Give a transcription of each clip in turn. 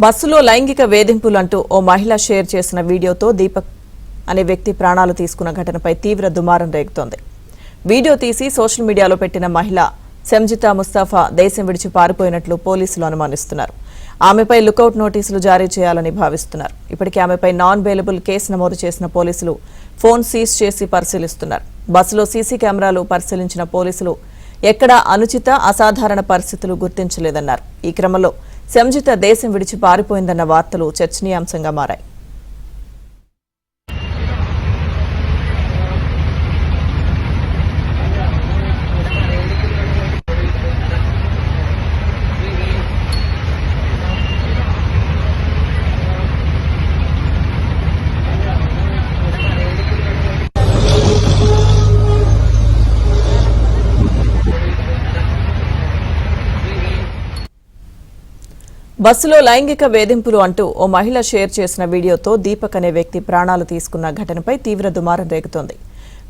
బస్సులో లైంగిక వేధింపులు అంటూ ఓ మహిళ షేర్ చేసిన వీడియోతో దీపక్ అనే వ్యక్తి ప్రాణాలు తీసుకున్న ఘటనపై తీవ్ర దుమారం రేగుతోంది. వీడియో తీసి సోషల్ మీడియాలో పెట్టిన మహిళ సంజితా ముస్తాఫా దేశం విడిచి పారిపోయినట్లు పోలీసులు అనుమానిస్తున్నారు. ఆమెపై లుకౌట్ నోటీసులు జారీ చేయాలని భావిస్తున్నారు. ఇప్పటికే ఆమెపై నాన్ బెయిలబుల్ కేసు నమోదు చేసిన పోలీసులు ఫోన్ సీజ్ చేసి పరిశీలిస్తున్నారు. బస్సులో సీసీ కెమెరాలు పరిశీలించిన పోలీసులు ఎక్కడా అనుచిత అసాధారణ పరిస్థితులు గుర్తించలేదన్నారు. ఈ క్రమంలో సంజిత దేశం విడిచి పారిపోయిందన్న వార్తలు చర్చనీయాంశంగా మారాయి. బస్సులో లైంగిక వేధింపులు అంటూ ఓ మహిళ షేర్ చేసిన వీడియోతో దీపక్ అనే వ్యక్తి ప్రాణాలు తీసుకున్న ఘటనపై తీవ్ర దుమారం రేగుతోంది.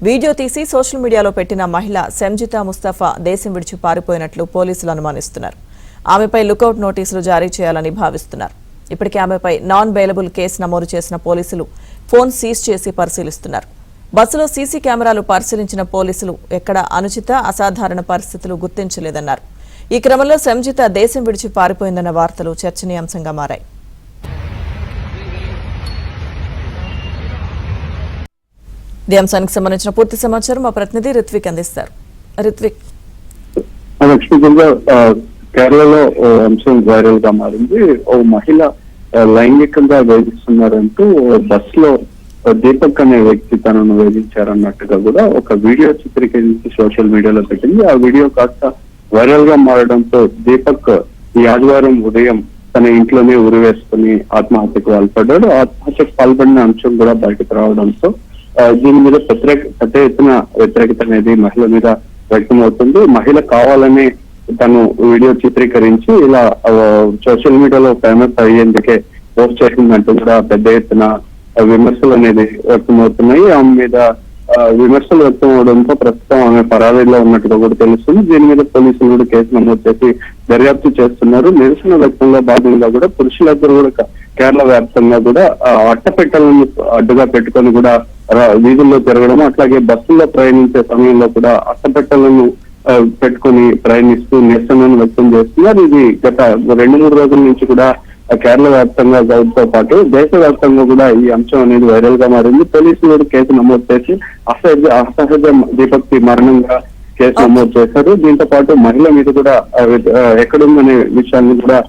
వీడియో తీసి సోషల్ మీడియాలో పెట్టిన మహిళ సంజితా ముస్తాఫా దేశం విడిచి పారిపోయినట్లు పోలీసులు అనుమానిస్తున్నారు. ఆమెపై లుకౌట్ నోటీసులు జారీ చేయాలని భావిస్తున్నారు. ఇప్పటికే ఆమెపై నాన్ బెయిలబుల్ కేసు నమోదు చేసిన పోలీసులు ఫోన్ సీజ్ చేసి పరిశీలిస్తున్నారు. బస్సులో సీసీ కెమెరాలు పరిశీలించిన పోలీసులు ఎక్కడా అనుచిత అసాధారణ పరిస్థితులు గుర్తించలేదన్నారు. ఈ క్రమంలో సంజిత దేశం విడిచి పారిపోయిందన్న వార్తలు చర్చనీయాంశంగా మారాయి. ఈ అంశానికి సంబంధించిన పూర్తి సమాచారం మా ప్రతినిధి రిత్విక్ అందిస్తారు. రిత్విక్, కేరళలో అంశం వైరల్ గా మారింది. ఓ మహిళ లైంగికంగా వేధిస్తున్నారంటూ బస్సులో దీపక్ అనే వ్యక్తి తనను వేధించారన్నట్టుగా కూడా ఒక వీడియో చిత్రీకరించి సోషల్ మీడియాలో పెట్టింది. ఆ వీడియో కాస్త వైరల్ గా మారడంతో దీపక్ ఈ ఆదివారం ఉదయం తన ఇంట్లోనే ఉరివేసుకుని ఆత్మహత్యకు పాల్పడ్డాడు. ఆత్మహత్యకు పాల్పడిన అంశం కూడా బయటకు రావడంతో దీని మీద పెద్ద ఎత్తున వ్యతిరేకత అనేది మహిళ మీద వ్యక్తమవుతుంది. మహిళ కావాలని తను వీడియో చిత్రీకరించి ఇలా సోషల్ మీడియాలో ఫేమస్ అయ్యేందుకే పోస్ట్ చేసిందంటూ కూడా పెద్ద ఎత్తున విమర్శలు అనేది వ్యక్తమవుతున్నాయి. ఆమె మీద విమర్శలు వ్యక్తం అవడంతో ప్రస్తుతం ఆమె పరారీలో ఉన్నట్టుగా కూడా తెలుస్తుంది. దీని మీద పోలీసులు కూడా కేసు నమోదు చేసి దర్యాప్తు చేస్తున్నారు. నిరసన వ్యక్తంలో భాగంగా కూడా పురుషులందరూ కూడా కేరళ వ్యాప్తంగా కూడా అట్టపెట్టలను అడ్డుగా పెట్టుకొని కూడా వీధుల్లో తిరగడం, అట్లాగే బస్సుల్లో ప్రయాణించే సమయంలో కూడా అట్టపెట్టలను పెట్టుకొని ప్రయాణిస్తూ నిరసనను వ్యక్తం చేస్తున్నారు. ఇది గత 2-3 రోజుల నుంచి కూడా కేరళ వ్యాప్తంగా తో పాటు దేశవ్యాప్తంగా కూడా ఈ అంశం అనేది వైరల్ గా మారింది. పోలీసులు కూడా కేసు నమోదు చేసి అసహజ దీపక్ మరణంగా కేసు నమోదు చేశారు. దీంతో పాటు మహిళ మీద కూడా ఎక్కడుందనే విషయాన్ని కూడా